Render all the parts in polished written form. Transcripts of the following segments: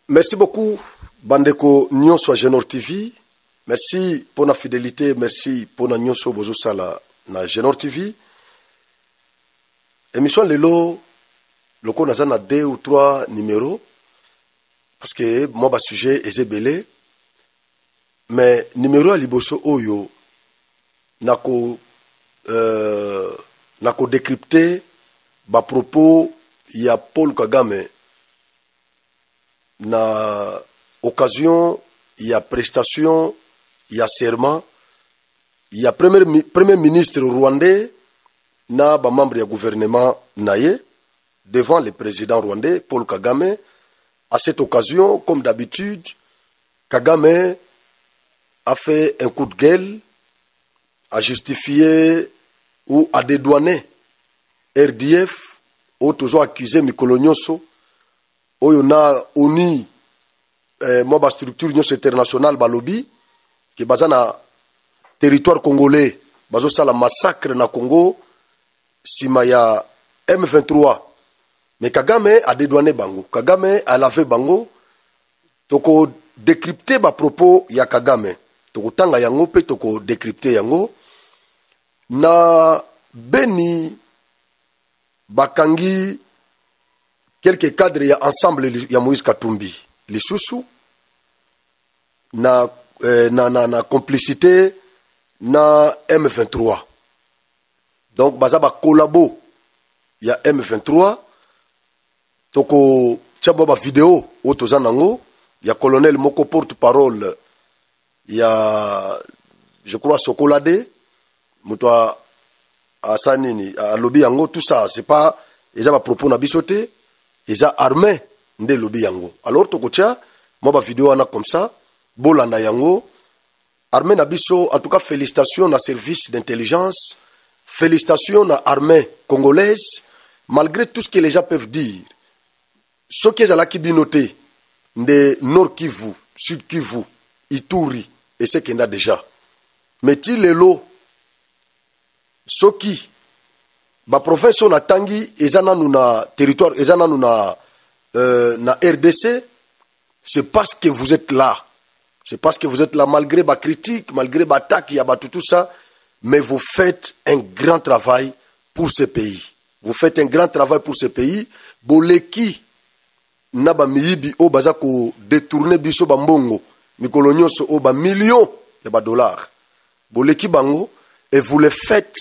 Merci beaucoup, Bandeko Nyonso à Genor TV. Merci pour la fidélité, merci pour la Nyonso Bozosala na Genor TV. Émission Lelo, le qu'on a 2 ou 3 numéros, parce que moi, le sujet est belé. Mais numéro à Liboso Oyo, nako décrypté, à propos, il y a Paul Kagame. Na occasion, il y a prestation, il y a serment, il y a premier ministre rwandais, na ba membre du gouvernement naye, devant le président rwandais, Paul Kagame. À cette occasion, comme d'habitude, Kagame a fait un coup de gueule, a justifié ou a dédouané RDF, ou toujours accusé Mikolo Nyonso, oyo na ONU moba structure nyonso internationale balobi ki baza na territoire congolais bazo sala massacre na Congo sima ya M23. Mais Kagame a dédouané bango, Kagame a lavé bango. Toko décrypter ba propos ya Kagame, toko tanga yango pe toko décrypter yango na beni bakangi quelques cadres ya ensemble ya Moïse Katumbi les sous na complicité na M23. Donc baza ba collabo ya M23 toko tshabo ba vidéo otoza nango ya colonel moko porte-parole ya je crois Sokolade muto asanini a lobby yango. Tout ça c'est pas déjà ba propos na bisoté. Ils ont armé nde lobby yango. Alors tokotia moi ba vidéo ana comme ça bolanda yango armée na biso. En tout cas félicitations na service d'intelligence, félicitations na armée congolaise. Malgré tout ce que les gens peuvent dire, ce qui est à la kibinoté de Nord Kivu, Sud Kivu, Ituri et ce qu'il y a déjà. Mais ti lelo ce qui ba province na tangi ezana na territoire ezana na RDC, c'est parce que vous êtes là. C'est parce que vous êtes là malgré ba critique, malgré ba attaque, il y a ba tout ça, mais vous faites un grand travail pour ce pays. Vous faites un grand travail pour ce pays. Boleki na ba miyibi o bazako détourner biso ba mbongo, mikolo nyonso o ba millions de ba dollars. Boleki bango et vous le faites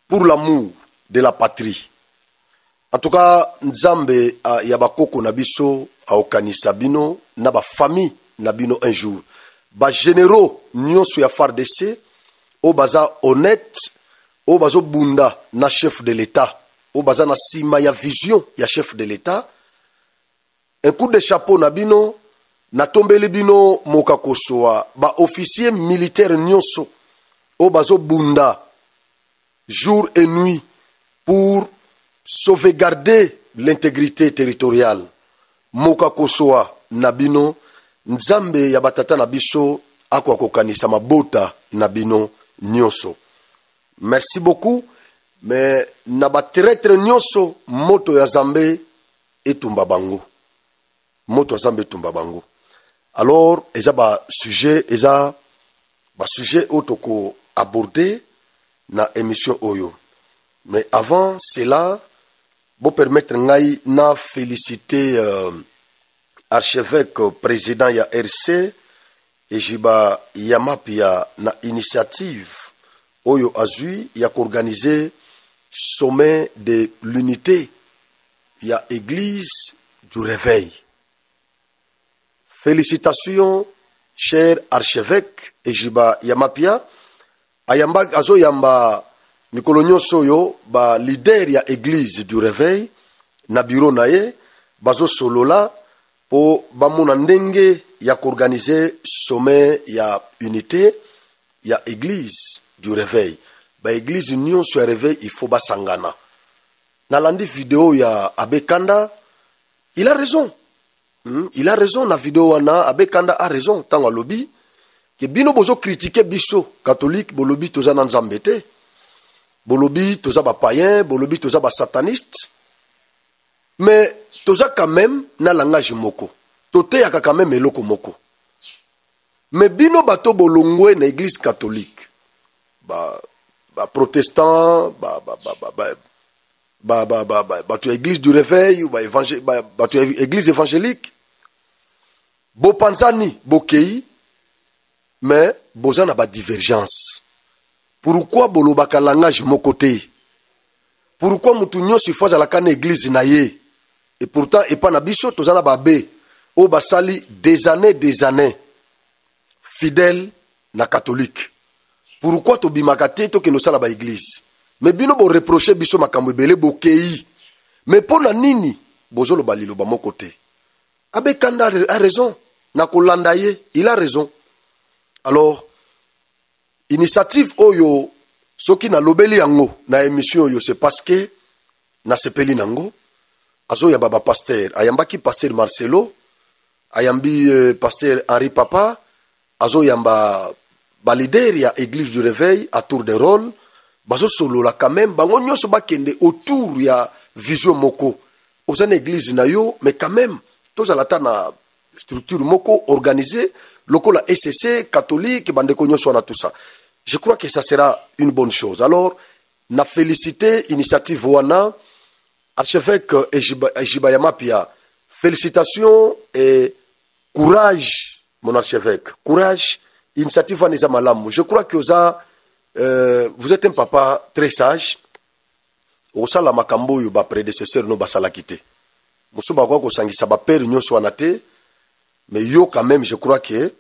pour l'amour de la patrie. En tout cas, Nzambe ya bakoko na biso a okanisa bino na ba famille na bino un jour. Ba généraux nyonso ya FARDC o baza honnête, o bazo bunda na chef de l'État, o baza na sima ya vision ya chef de l'État. Un coup de chapeau na bino na tombeli bino moka kosoa ba officier militaire nyonso o bazo bunda jour et nuit pour sauvegarder l'intégrité territoriale. Moka kosoa nabino Nzambe ya batata nabiso akwa kokanisa mabota nabino nyonso. Merci beaucoup. Mais naba traître nyonso moto ya Zambe etumba bango. Moto ya Zambe etumba bango. Alors eza ba sujet otoko aborder na émission Oyo. Mais avant cela, vous permettre ngai na féliciter archevêque président ya RC et jiba yamapia na initiative Oyo azui ya organiser sommet de l'unité ya église du réveil. Félicitations cher archevêque et jiba yamapia ayamba azo yamba mikolo nyonso yo ba leader ya église du réveil na bureau naye bazo solola po bamona ndenge ya organiser sommet ya unité ya église du réveil. Ba église nyonso ya réveil il faut basangana. Na landi vidéo ya Abekanda, il a raison. Il a raison na vidéo wana Abekanda a raison tango lobby que bino bozo critiquer biso catholique bolobi toza na Nzambe te. Bolobi toza ba païen, bolobi toza ba sataniste. Mais toza quand même na langage moko. Tote yaka quand même eloko moko. Mais bino bato bolongwe na église catholique. Protestant, tu église du réveil ou tu église évangélique. Bo panzani, bo kei, mais boza na ba divergence. Pourquoi bolobaka langage mokote? Pourquoi mutu nyonso ifaza la kane église na ye? Et pourtant et pas na biso tozana babe o basali des années fidèles na catholique. Pourquoi to bimakate to keno sala ba église? Mais bino bo reprocher biso makambo ebele bo kei. Mais pona nini bozolo balilo ba mokote? Abe Kanda a raison. Na kolanda ye, il a raison. Alors initiative oyo soki na lobeli yango na émission yo c'est parce que na sepeli nango azo ya baba pasteur ayambaki pasteur Marcelo ayambi pasteur Henri Papa azo yamba ba leader ya église du réveil à tour de rôle bazo solo la quand même bango nyonso bakende autour ya vision moko ozana église na yo mais quand même tozala ta na structure moko organisée lokola SCC catholique bandeko nyonso na tout ça. Je crois que ça sera une bonne chose. Alors, na félicité initiative wana archevêque Ejibayama Pia. Félicitations et courage mon archevêque. Courage, initiative wana malamu. Je crois que vous êtes un papa très sage. Osala makambo yo ba prédécesseur no basala kité. Musuba kwa ko sangisa ba père nyonso wana te. Mais yo quand même je crois que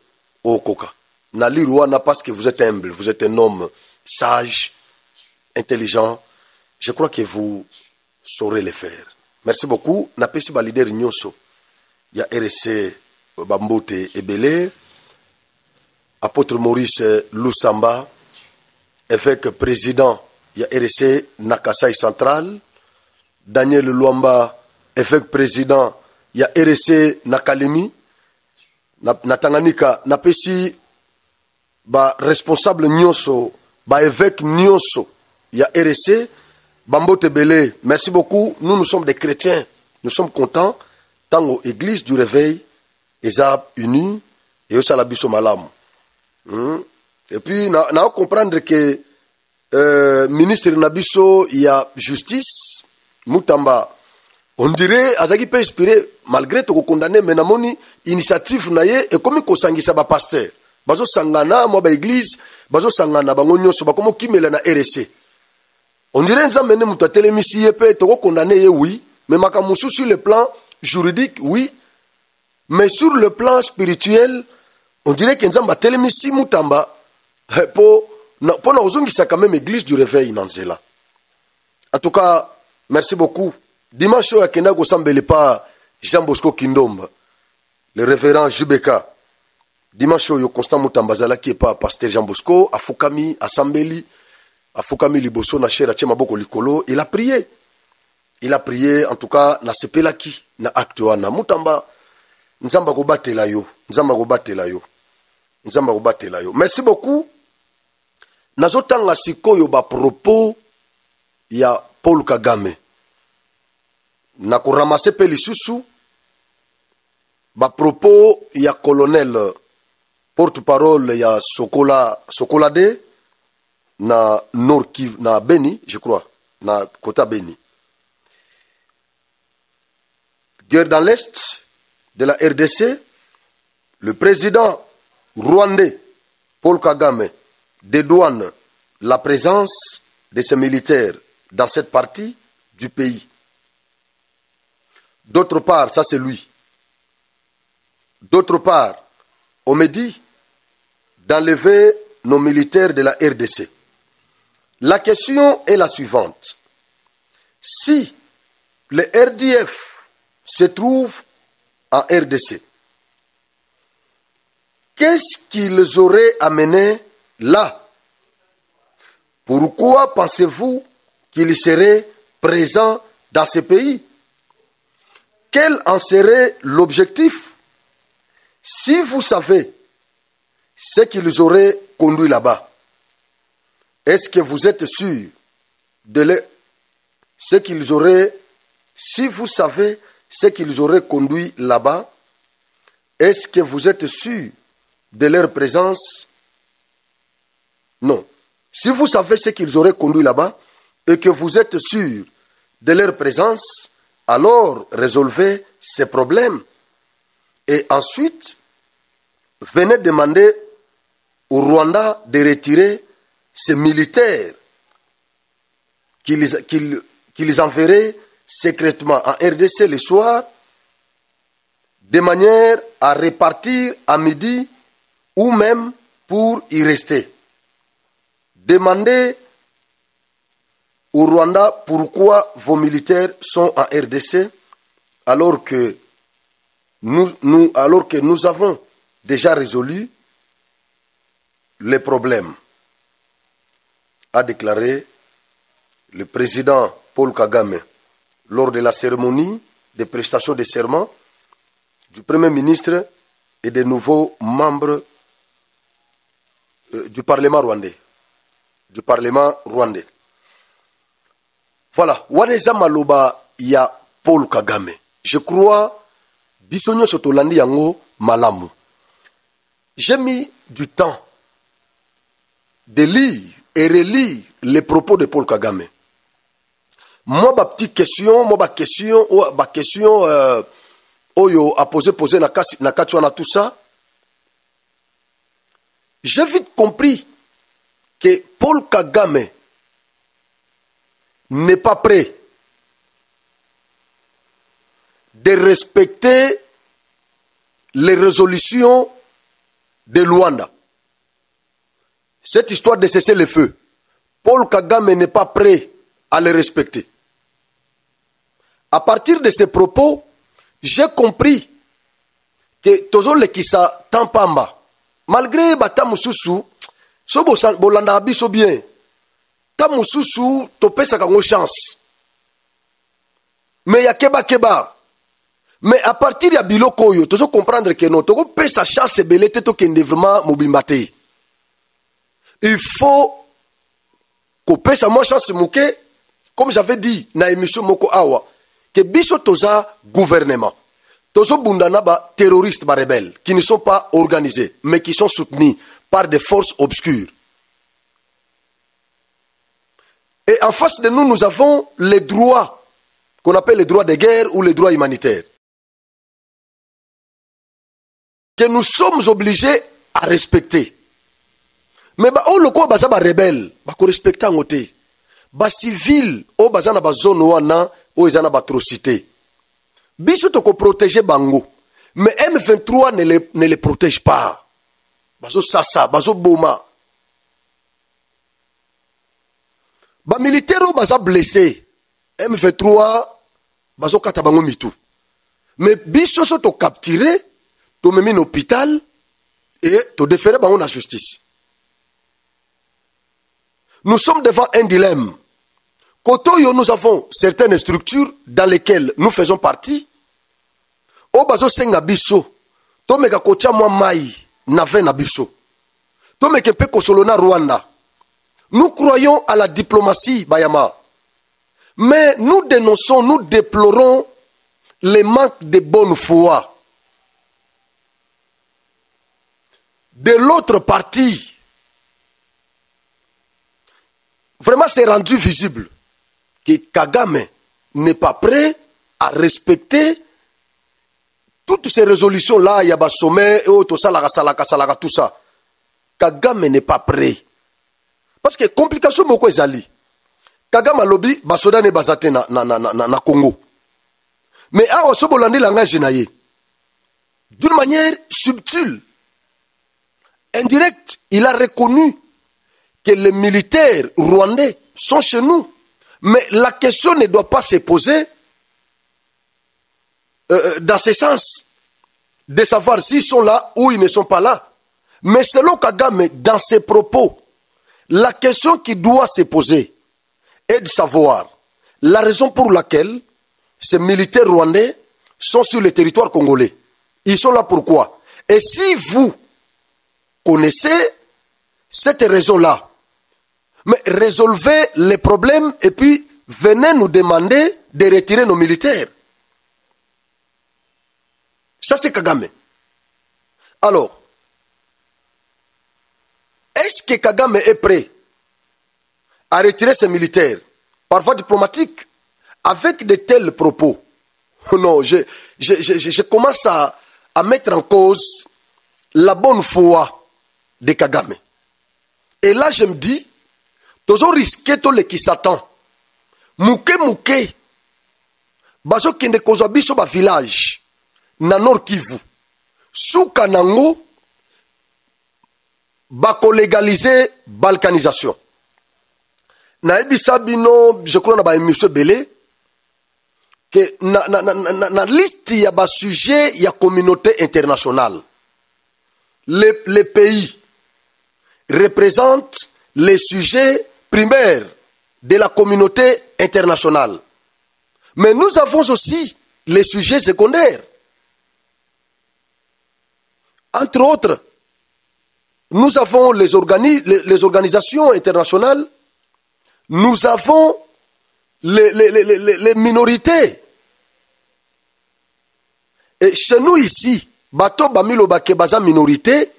okoka. Nali Rwanda parce que vous êtes humble, vous êtes un homme sage, intelligent. Je crois que vous saurez le faire. Merci beaucoup. Napesi ba leader nyonso. Il y a RC Bambote Ebele, apôtre Maurice Lusamba, évêque président, il y a RC Nakasai Central, Daniel Luamba, évêque président, il y a RC Nakalemi, Natanganika, Napesi ba responsable nyonso, ba évêque nyonso, il y a RC, Bambote Belé, merci beaucoup. Nous sommes des chrétiens, nous sommes contents, tant aux églises du réveil, ESAP unis, et aussi à la biso malam. Et puis, na comprendre que ministre Nabiso, il y a justice, Moutamba, on dirait, Azaki peut inspirer, malgré tout condamné, mais namoni, initiative naye, et comme il kosangisa ba pasteur. Bazo sangana mo ba église bazo sangana bango nyonso bakomo kimela na RC on dirait nzamene mutu atelemisi ye pe toko condamné ye oui mais makamusu sur le plan juridique oui mais sur le plan spirituel on dirait que nzamba atelemisi mutamba po na ozongisa quand même église du réveil nanzela. En tout cas merci beaucoup. Dimanche ya kenda ko sambele pa Jean Bosco Kindomba le révérend Jubeka. Dimanche yo Constant Mutambazala qui est pas pasteur Jean Bosco, Afukami, Asambeli, Afukami Liboso na chera chema boko likolo, il a prié. Il a prié en tout cas na sepelaki na acte wana Mutamba nzamba ko batela yo, nzamba ko batela yo. Nzamba ko batela yo. Merci beaucoup. Nazotanga sikoyo ba propos ya Paul Kagame. Na ko ramasser pe lisusu ba propos ya colonel porte-parole, il y a Sokolade, na Nord Kivu, na Beni, je crois, na Kota Beni. Guerre dans l'Est de la RDC, le président rwandais, Paul Kagame, dédouane la présence de ses militaires dans cette partie du pays. D'autre part, ça c'est lui. D'autre part, on me dit d'enlever nos militaires de la RDC. La question est la suivante. Si le RDF se trouve en RDC, qu'est-ce qu'ils auraient amené là? Pourquoi pensez-vous qu'ils seraient présents dans ce pays? Quel en serait l'objectif? Si vous savez ce qu'ils auraient conduit là-bas, est-ce que vous êtes sûr de ce qu'ils auraient, si vous savez ce qu'ils auraient conduit là-bas, est-ce que vous êtes sûr de leur présence? Non. Si vous savez ce qu'ils auraient conduit là-bas et que vous êtes sûr de leur présence, alors résolvez ces problèmes. Et ensuite, venez demander au Rwanda de retirer ces militaires qu'ils enverraient secrètement en RDC le soir, de manière à repartir à midi ou même pour y rester. Demandez au Rwanda pourquoi vos militaires sont en RDC alors que nous avons déjà résolu les problèmes, a déclaré le président Paul Kagame lors de la cérémonie de prestation de serment du Premier ministre et des nouveaux membres du Parlement rwandais. Voilà, waneza maloba ya Paul Kagame. Je crois bisonyo sotolandi yango malamu. J'ai mis du temps de lire et relire les propos de Paul Kagame. Moi, ma petite question, oyo a posé na katuana tout ça. J'ai vite compris que Paul Kagame n'est pas prêt de respecter les résolutions de Luanda. Cette histoire de cesser le feu, Paul Kagame n'est pas prêt à les respecter. À partir de ces propos, j'ai compris que Tozo Lekisa Tampamba, malgré Batamususu, so bolanda biso bien, Tamususu topesa kango chance. Mais ya keba. Mais à partir de biloko yo, Tozo comprendre que non, Togo pesa chance belete to kende vraiment mobimbate. Il faut qu'on pesa moi chance mouke, comme j'avais dit na émission moko awa, que biso toza gouvernement. Tozo bundana ba terroristes ba rebelles qui ne sont pas organisés mais qui sont soutenus par des forces obscures. Et en face de nous, nous avons les droits qu'on appelle les droits de guerre ou les droits humanitaires que nous sommes obligés à respecter. Mais on le quoi baza ba rebelle ba ko respecter ngote. Ba civil o baza na ba zone wana o ezana ba atrocité. Biso to ko protéger bango. Mais M23 ne les protège pas. Bazo sasa, bazo boma. Ba militaire baza blessé. M23 bazo kata bango mitu. Mais biso so to capturer, to memi en hôpital et to déférer bango na justice. Nous sommes devant un dilemme. Kotoyo, nous avons certaines structures dans lesquelles nous faisons partie. O bazo senga biso. To meka kocha mwa mai na ve na biso. To meke pe kosolona Rwanda. Nous croyons à la diplomatie, Bayama. Mais nous dénonçons, nous déplorons les manques de bonne foi. De l'autre partie, vraiment c'est rendu visible que Kagame n'est pas prêt à respecter toutes ces résolutions-là, il y a des sommets, tout ça. Kagame n'est pas prêt. Parce que complication moko ezali. Kagame lobby basoda ne bazate na Congo. Mais awa so bolandi langage na ye. D'une manière subtile, indirecte, il a reconnu que les militaires rwandais sont chez nous. Mais la question ne doit pas se poser dans ce sens de savoir s'ils sont là ou ils ne sont pas là. Mais selon Kagame, dans ses propos, la question qui doit se poser est de savoir la raison pour laquelle ces militaires rwandais sont sur le territoire congolais. Ils sont là pourquoi? Et si vous connaissez cette raison-là, mais résolvez les problèmes et puis venez nous demander de retirer nos militaires. Ça, c'est Kagame. Alors, est-ce que Kagame est prêt à retirer ses militaires par voie diplomatique avec de tels propos? Non, je commence à mettre en cause la bonne foi de Kagame. Et là, je me dis, tozo risqué to le qui s'attend. Mouke, bazo kende kozwa biso ba village na Nord Kivu. Souka nango, bako légaliser balkanisation. Na ebisa bino, je crois na ba émission belé, que na liste ya ba sujet ya communauté internationale. Les pays représentent les sujets primaires de la communauté internationale. Mais nous avons aussi les sujets secondaires. Entre autres, nous avons les organisations internationales, nous avons les minorités. Et chez nous ici, bato bamilo bakebaza minorité,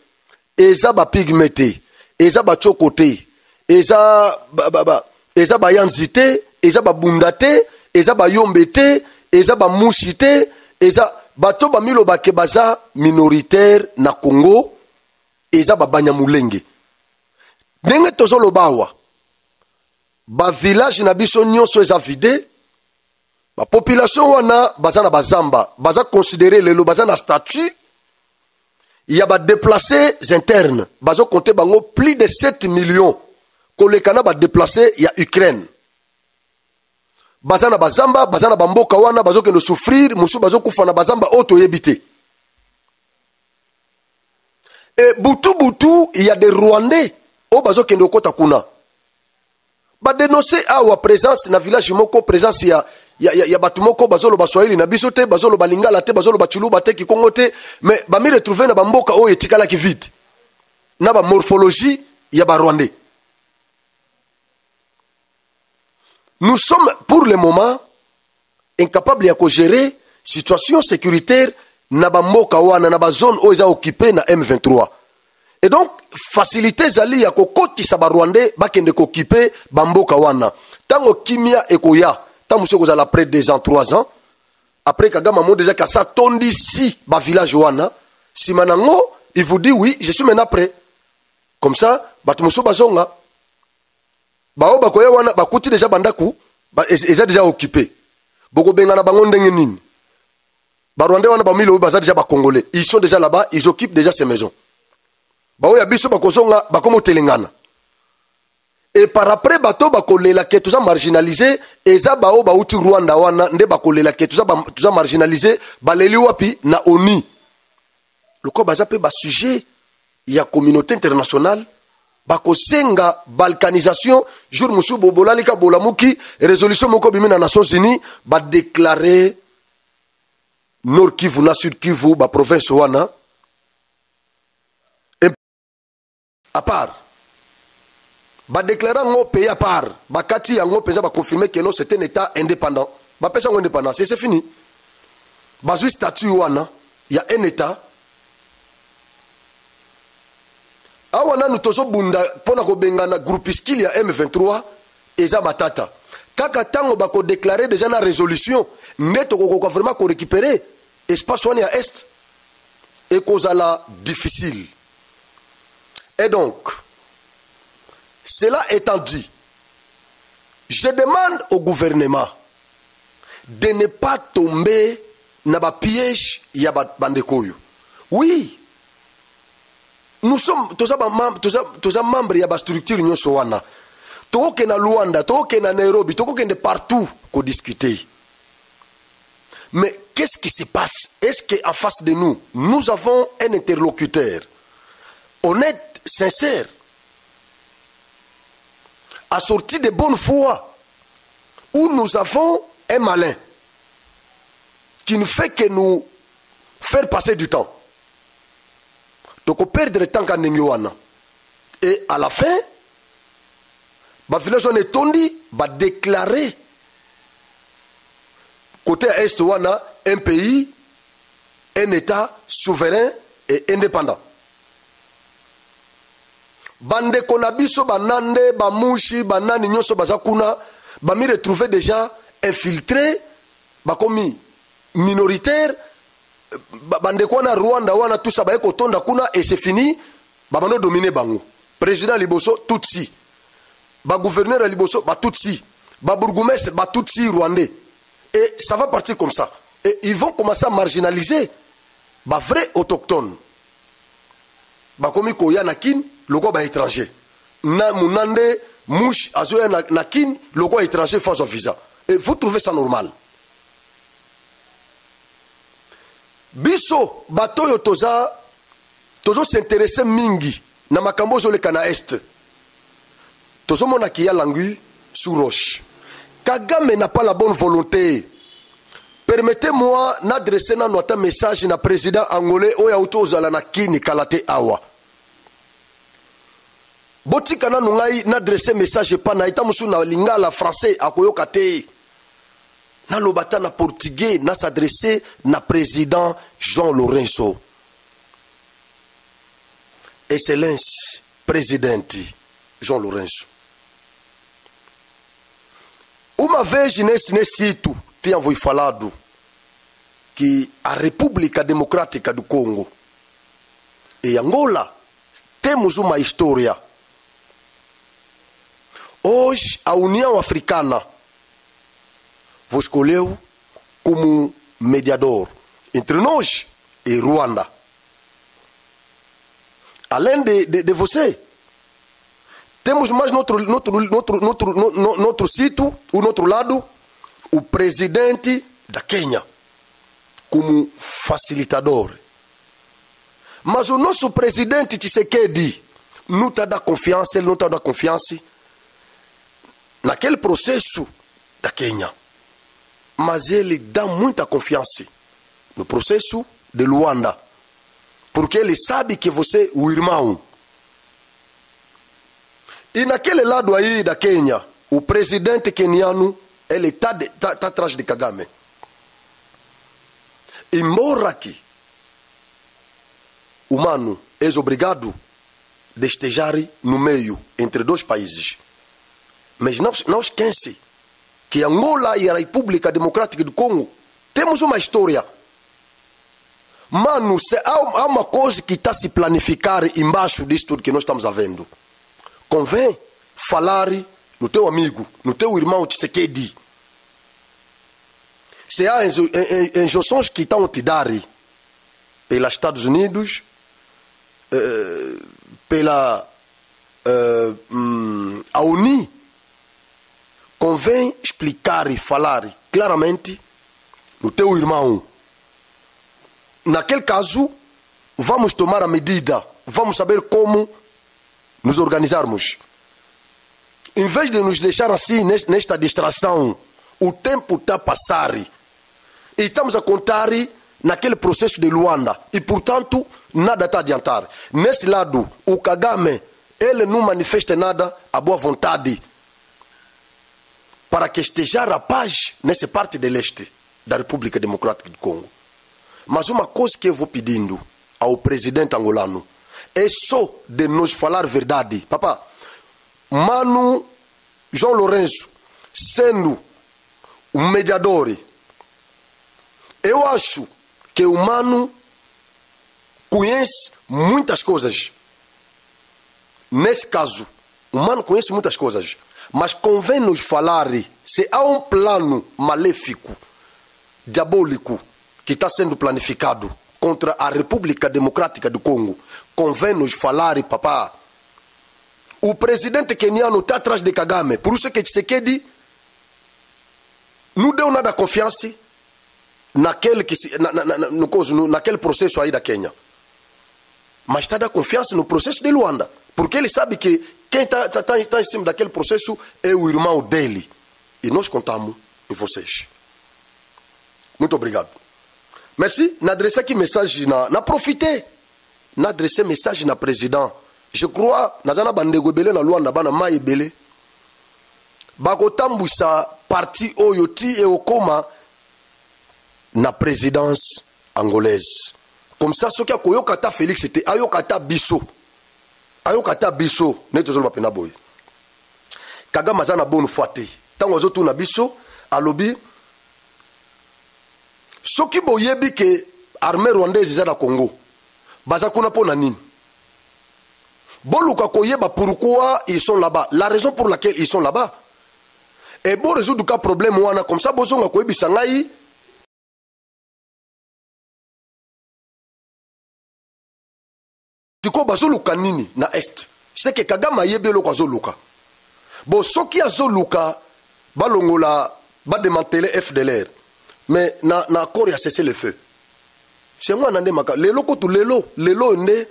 eza ba pigmété, eza ba chokoté, eza ba yanzité, eza ba bundate, eza ba yombete, eza ba mushite, eza bato bamilo bakebaza minoritaire na Congo, eza ba banyamulenge. Ndenge tozolo bawa, ba village na biso nyonso eza vide, ba population wana baza na bazamba, baza considéré lelo baza na statut. Il y a des déplacés internes. Bazo compté bango plus de 7 millions. Kolekana ba déplacés, il y a Ukraine. Bazana bazamba, bazana bamboka wana, bazo kendo souffrir, musu bazo kufana bazamba auto yebité. Et butu, il y a des Rwandais. O bazo kendo kota kuna. Ba dénoncer awa présence na village moko, présence ya batumoko bazolo baswahili na bisote bazolo balingala te bazolo bachiluba te kikongo te mais ba mi retrouver na bamboka o etikala ki vide na ba morphologie ya ba rwandais. Nous sommes pour le moment incapables ya ko gérer situation sécuritaire na bamboka wana na ba zone o eza occupé na M23. Et donc facilité zali ya ko kotisa ba rwandais bakende ko occuper bamboka wana tango kimia ekoya. Tant que vous allez après 2 ans, 3 ans, après Kagame a déjà qu'à ça tondi ici, ba village wana, si manango, il vous dit oui, je suis maintenant prêt. Comme ça, batumuso bazonga, bao bakoya wana, bakuti déjà bandaku, ils ont déjà occupé. Boko bengana bango ndenge nini. Ba Rwandais wana ba milo baza déjà ba Congolais. Ils sont déjà là-bas, ils occupent déjà ces maisons. Bao ya biso bakozonga, bakomo telengana. Et par après, bato bakolela ke tout ça marginalisé, eza bao bauti Rwanda wana, nde bakolela ke tout ça marginalisé, baleli wapi na ONU. Le quoi baza pe ba sujet, il y a communauté internationale, bakosenga balkanisation, jour musu bobola lika bolamuki, résolution moko bimi na Nations Unies, ba déclarer Nord Kivu na Sud Kivu, ba province wana, à part. Ba déclarer un pays à part, ba kati yango pesa ba confirmer que non c'est un état indépendant. Ba pesa ngo indépendant, c'est fini. Ba zu statut wana, il y a un état. Awana nous tozo bunda pona ko bengana groupuscule ya M23 eza matata. Kaka tango ba ko déclarer déjà na résolution, neto ko vraiment ko récupérer espace wana ya est et kozala difficile. Et donc cela étant dit, je demande au gouvernement de ne pas tomber dans le piège ya bandekoyo. Oui, nous sommes tous membres de la structure nyonso wana. Toke na Luanda, toke na Nairobi, toke de partout qu'on discuter. Mais qu'est-ce qui se passe? Est-ce qu'en face de nous, nous avons un interlocuteur honnête, sincère, assorti de bonne foi, où nous avons un malin qui ne fait que nous faire passer du temps. Donc on perd le temps quand nous. Et à la fin, le village on est tondi, va déclarer côté est wana un pays un État souverain et indépendant. Bande konabiso banande bamushi banani nyoso bazakuna bami retrouver déjà infiltré bakomi minoritaire bande kona Rwanda wana tout ça ba kotonda kuna et c'est fini babano dominer bango président liboso tutsi ba gouverneur liboso ba tutsi ba bourgmestre ba tutsi rwandais et ça va partir comme ça et ils vont commencer à marginaliser ba vrai autochtone bakomi koya nakin loko ba étranger na munande mouche azoya nakin loko étranger face au visa et vous trouvez ça normal? Biso batoyo tozo s'intéresser mingi na makambo zo le kana est tozo mona ki ya langu sous roche. Kagame n'a pas la bonne volonté. Permettez-moi d'adresser un message na président angolais oya utozala na kini kalate awa. Boti kana nungai n'adresser message pa na itamusu na lingala français akoyoka te. Na lobata na portugais na s'adresser na président Jean Lourenço. Excellence présidente Jean Lourenço. Uma vez nesse sítio tinha foi falado que a República Democrática do Congo e Angola temos uma história. Hoje a União Africana vos escolheu como mediador entre nós e Ruanda. Além de você, temos mais no outro sítio, no outro lado, o presidente da Quênia como facilitador. Mas o nosso presidente Tshisekedi não está dando confiança, ele não está dando confiança naquele processo da Quênia. Mas ele dá muita confiança no processo de Luanda. Porque ele sabe que você é o irmão. E naquele lado aí da Quênia, o presidente queniano, ele está atrás de Kagame. Embora que o mano é obrigado de estejar no meio entre dois países. Mas não esquece que Angola e a República Democrática do Congo temos uma história. Mano, há uma coisa que está a se planificar embaixo disso tudo que nós estamos vendo. Convém falar no teu amigo, no teu irmão Tshisekedi. Se há injeções que estão a te dar pelos Estados Unidos, pela a ONU, convém explicar e falar claramente no teu irmão. Naquele caso, vamos tomar a medida, vamos saber como nos organizarmos. Em vez de nos deixar assim, nesta distração, o tempo está a passar. E estamos a contar naquele processo de Luanda. E, portanto, nada está a adiantar. Nesse lado, o Kagame, ele não manifesta nada a boa vontade para que esteja a paz nessa parte de leste da República Democrática do Congo. Mas uma coisa que eu vou pedindo ao presidente angolano é só de nos falar verdade. Papá, mano João Lourenço, sendo um mediador, eu acho que o mano conhece muitas coisas. Nesse caso, o mano conhece muitas coisas. Mas convém nos falar se há um plano maléfico, diabólico, que está sendo planificado contra a República Democrática do Congo. Convém nos falar, papá. O presidente queniano está atrás de Kagame. Por isso que Tshisekedi não deu nada de confiança naquele processo aí da Quênia. Mas está dando confiança no processo de Luanda. Porque ele sabe que quem está em cima daquele processo é o irmão dele. E nós contamos em vocês. Muito obrigado. Merci. N'adressez qui message na profiter. N'adressez message na président. Je crois nazana bandego belé na Luanda bana mai belé. Bakotambusa parti oyo ti e okoma na présidence angolaise. Comme ça, ce qui a koyokata Félix, c'était ayokata biso. Ayokata biso, netozolo pena boy. Kagame aza na bonne foi te. Tango azotu na biso, alobi, soki boyebi ke armée rwandaise eza na Congo, baza kuna po na nini? Boluka koyeba pourquoi ils sont là-bas. La raison pour laquelle ils sont là-bas. Et bon résoudre le problème wana comme ça bozonga koyebisa ngai. Tiko bazoluka nini na est. C'est que Kagame ayebe lo azoluka. Bon soki azoluka balongola ba démanteler FDLR. Mais na accord ya cesser le feu. C'est moi nande maka lelo ko tu lelo nde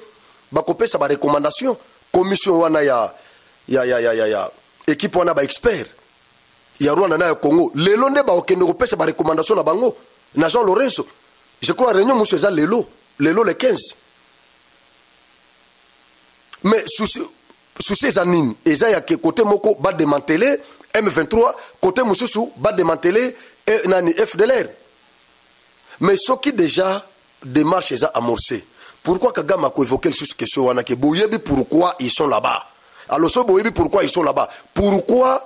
bakopesa ba recommandation commission wana ya équipe wana ba expert ya Rwanda na ya Congo lelo nde ba okende kopesa ba recommandation na bango na Jean Lorenzo. Je crois réunion monsieur za lelo le 15. Mais souci za nini eza ya ke côté moko ba démanteler M23 côté mususu ba démanteler nani FDLR. Mais ce qui déjà démarche eza amorcé. Pourquoi Kagame a évoqué le question wana ke boyebi pourquoi ils sont là-bas. Alors so boyebi pourquoi ils sont là-bas. Pourquoi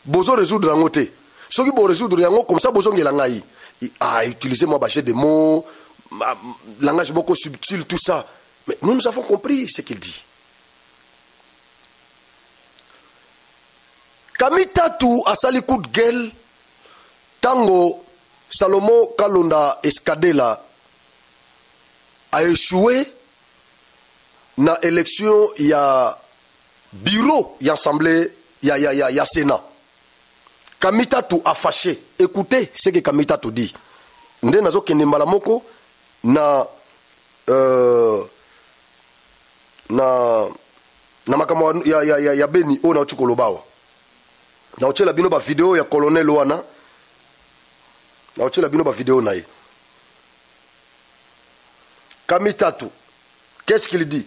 bozo résoudre ngote. Ce qui bo résoudre yango comme ça bozo ngela ngai. Ah utiliser moi bacher des mots langage beaucoup subtil tout ça. Mais nous avons compris ce qu'il dit. Kamitatu asali coup de gueule tango Salomo Kalonda Escadela a échoué na élection ya bureau ya assemblée ya Sénat. Kamitatu a fâché. Écoutez ce que Kamitatu dit. Nde nazo kende mbala moko na makambo ya Beni o na Chikolobawa. Na ochela bino ba vidéo ya colonel wana. Na ochela bino ba vidéo na ye. Kamitatu, qu'est-ce qu'il dit?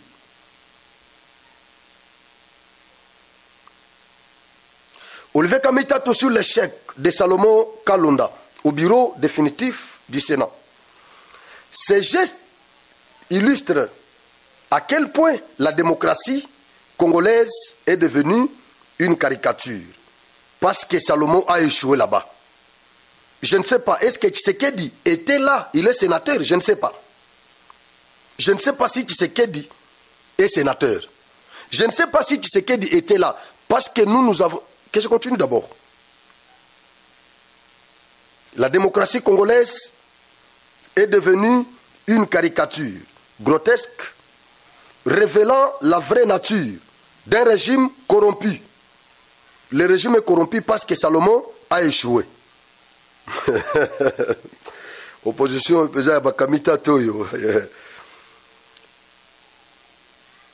Olivier Kamitatu sur l'échec de Salomon Kalonda au bureau définitif du Sénat. Ces gestes illustrent à quel point la démocratie congolaise est devenue une caricature. Parce que Salomon a échoué là-bas. Je ne sais pas, est-ce que Tshisekedi était là? Il est sénateur, je ne sais pas. Je ne sais pas si Tshisekedi est sénateur. Je ne sais pas si Tshisekedi était là. Parce que nous avons... Que je continue d'abord. La démocratie congolaise est devenue une caricature grotesque, révélant la vraie nature d'un régime corrompu. Le régime est corrompu parce que Salomon a échoué. Opposition, Bakamita Toyo.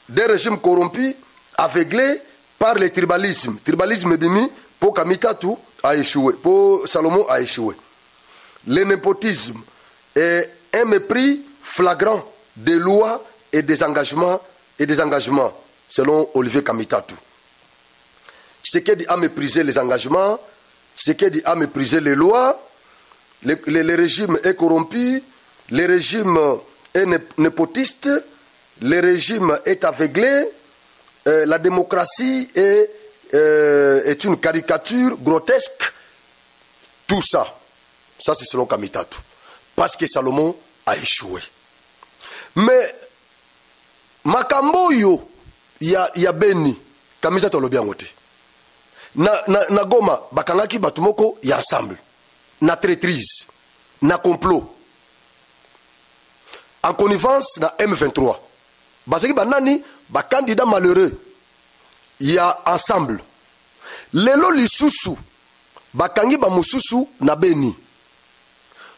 Des régimes corrompus, aveuglés par le tribalisme. Tribalisme bimi, pour Kamitatu a échoué, pour Salomon a échoué. Le népotisme est un mépris flagrant des lois et des engagements, selon Olivier Kamitatu. Ce qui dit à mépriser les engagements, ce qui dit à mépriser les lois, le régime est corrompu, le régime est népotiste, le régime est aveuglé, la démocratie est une caricature grotesque. Tout ça, ça c'est selon Kamitatu. Parce que Salomon a échoué. Mais, Makambo yo, ya Beni, Kamitatu a bien voté. Na Goma, bakangaki batumoko ya ensemble. Na traîtrise, na complot. En connivence na M23. Basaki banani, ba candidat malheureux. Ya ensemble. Lelo lisusu, bakangi ba mususu na Beni.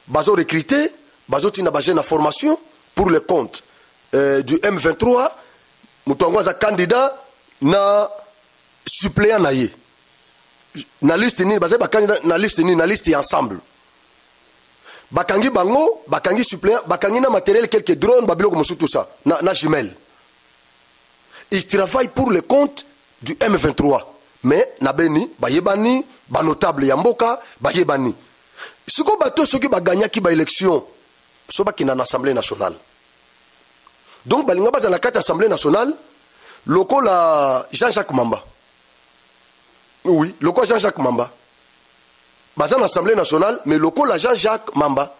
Bazo recruté, bazo tina baje na formation pour le compte du M23. Mutongo za candidat na suppléant na ye. Na liste ni bazé bakandi na liste ensemble. Bakangi bango, bakangi suppléant, bakangi na matériel quelques drones, babiloko mosu tout ça, na jumelle. Ils travaillent pour le compte du M23. Mais na Beni, bayebani, ba notable ya mboka, bayebani. Siko bato soki baganya ki ba élection soba qui na l'Assemblée nationale. Donc balinga baza la carte Assemblée nationale, lokola Jean-Jacques Mamba. Oui, lokola Jean-Jacques Mamba. Baza l'Assemblée nationale, mais lokola Jean-Jacques Mamba.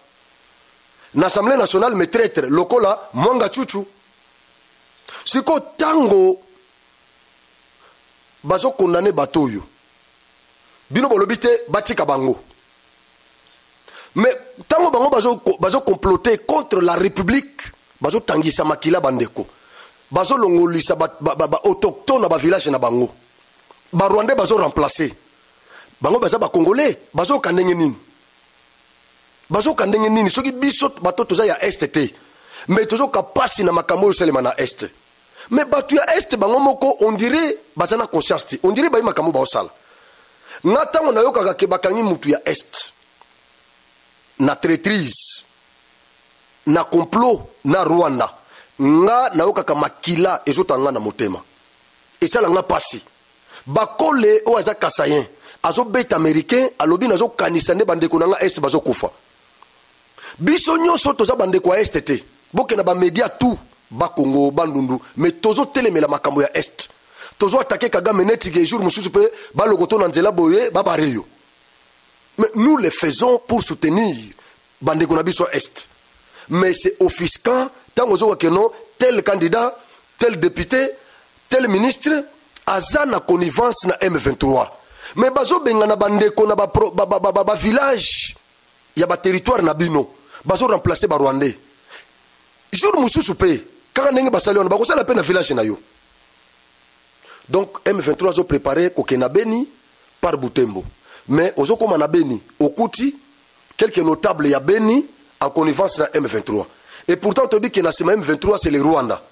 L'Assemblée nationale, mais traître, lokola Mwanga Chuchu. Siko tango bazo condamné batoyo. Bino bolobite batika bango. Mais tango bango bazo comploter contre la République, bazo tangisa makila bandeko. Bazo longolisa ba autochtone ba village na bango. Ba Rwandais bazo remplacer. Bango baza ba Congolais, bazo kandenge nini. Bazo kandenge nini soki biso bato toza ya STT. Mais tozo kapasi na makambo yo selema na Est. Mais batu ya Est bango moko on dirait bazana conscience ti. On dirait ba makambo ba osala. Ngata ngona yoka ke bakangi mutu ya Est. Na traîtrise. Na complot na Rwanda. Nga na yoka ka makila ezotanga na motema. Et ça nga pasi. Bakole o aza kasayen. Azo bête américain alobi nazo kanisa ne bandeko na nga Est bazo kufa. Biso nyonso toza bandeko ya STT. Boke na ba media tout. Ba Congo, ba Ndundu, mais tozo telemela makambo ya Est. Tozo attaquer Kagame neti ke jour mususu pe ba lokoto na nzela boye ba bareyo. Mais nous les faisons pour soutenir bandeko na biso Est. Mais c'est offusquant tant ozo ke non tel candidat, tel député, tel ministre aza na connivence na M23. Mais bazo benga na bandeko na ba village ya ba territoire na bino. Bazo remplacer ba Rwandais. Jour mususu pe quand on a la peine à village na yo. Donc M23 a préparé kokena Beni par Butembo. Mais ozo comme na Beni, Okuti, quelques notables ya Beni en connivence na M23. Et pourtant on dit que na M23 c'est le Rwanda.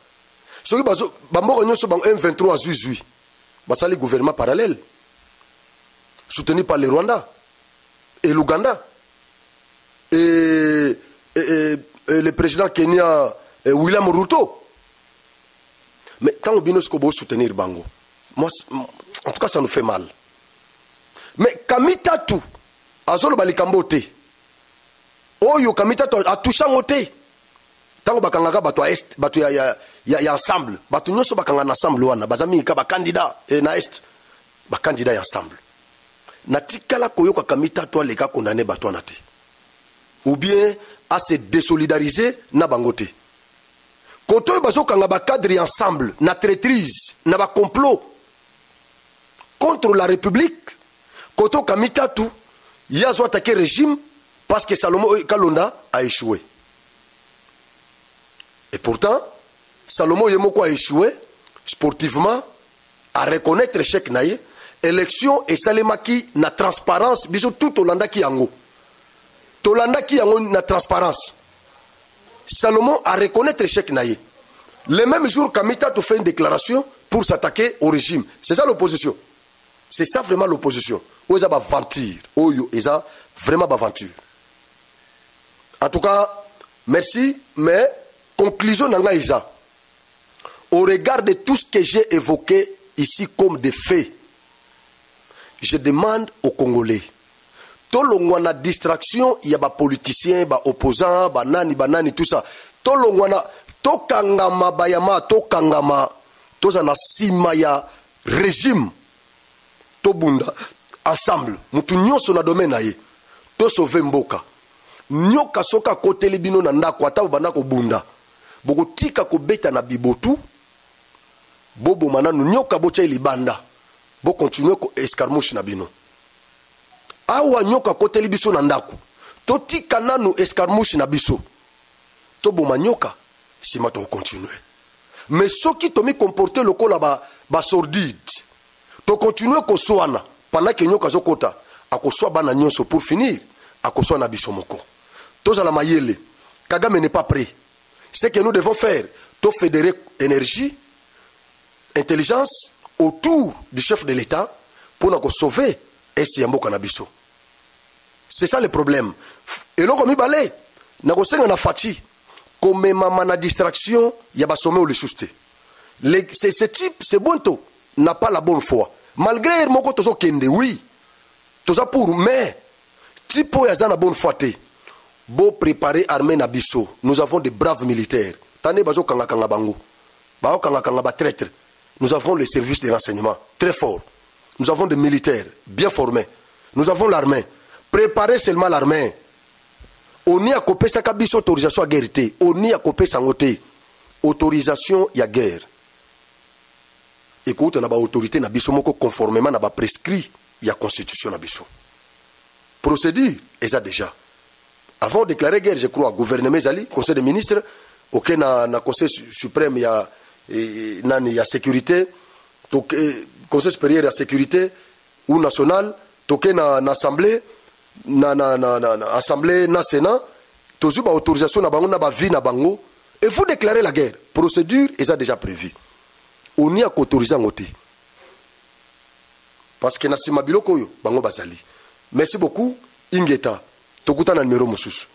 Ce qui bazo bambo nyoso bang M23 zuzui. Basa le gouvernement parallèle soutenu par le Rwanda et l'Ouganda. Et le président Kenya William Ruto. Mais quand on vient soutenir Bango, moi, en tout cas, ça nous fait mal. Mais Kamita tout, Azolo Balikambote, Oyo Kamita tout, a touché en côté. Tant que Bakanga Bato Est, Bato ya ensemble, Bato Nyoso Bakanga ensemble, Wana, Bazami Kaba candidat, et na Est, ba candidat ensemble. Na tikala koyo Kamita toi les gars condamnés Bato Nate. Ou bien à se désolidariser na Bangote. Koto bazo kanga ba cadre ensemble na traîtrise na ba complot contre la République. Koto kamita tout yazo attaquer régime parce que Salomon Kalonda a échoué. Et pourtant Salomon Yemoko a échoué sportivement à reconnaître l'échec naïe. Élection et salemaki na transparence biso tout Olanda ki yango. Tolanda ki yango na transparence. Salomon a reconnaître l'échec naïe. Le même jour, Kamita te fait une déclaration pour s'attaquer au régime. C'est ça l'opposition. C'est ça vraiment l'opposition. Où ils ont aventure. Où ils ont vraiment aventure. En tout cas, merci. Mais, conclusion nanga isa. Au regard de tout ce que j'ai évoqué ici comme des faits, je demande aux Congolais. Tolongwana distraction, il y a des politiciens, des opposants, banani, tout ça. Tolongwana, tokangama bayama, tokangama, tozana sima ya régime, tobunda, ensemble, mutu nyonso na domaine na ye, to sauver mboka. Nyoka soka kote libino na ndako, ata banda ko bunda. Boko tika ko beta na bibotu, bobo mananu nyoka bocha libanda, bo continuer ko escarmouche na bino. Awa nyoka kote libiso na ndako to tika nanu escarmouche na biso to boma nyoka sima to continuer. Mais soki to mi comporter le kola ba sordide to continuer ko soana pendant que nyoka zokota akoswa bana nyonso pour finir akoswa na biso moko to za la mayele. Kagame n'est pas prêt. Ce que nous devons faire to fédérer énergie intelligence autour du chef de l'État pour nous sauver esi yamboka na biso. C'est ça le problème. Et là, comme il balait, na fati, comme maman na distraction, il y a pas sommet ou le souste. Ce type, c'est bon tout, n'a pas la bonne foi. Malgré mon côté, oui, tout ça pour, mais, type, il y a la bonne foi. Beau préparer armée Nabiso. Nous avons des braves militaires. Tane bazo kanga kanga bango. Bao kanga kanga ba traître. Nous avons les services de renseignement très forts. Nous avons des militaires bien formés. Nous avons l'armée. Préparez seulement l'armée. On y a copé sa kabiso autorisation à guerre. On y a copé sangoté. Autorisation y a guerre. Écoute, on a ba autorité Nabiso moko conformément na ba prescrit y a constitution Nabiso. Procédure, et ça déjà. Avant de déclarer guerre, je crois, gouvernement Zali, conseil des ministres, auquel na conseil suprême, il y a sécurité, conseil supérieur, il y a sécurité, ou national, toqué na assemblée, assemblée, na sénat, toujours ba autorisation na bango, na ba vie na bango, et vous déclarez la guerre. Procédure, et ça déjà prévu. On y a qu'autorisé en côté. Parce que na simabilo koyo, bango bazali. Merci beaucoup, Ingeta. Tokuta na numéro mususu.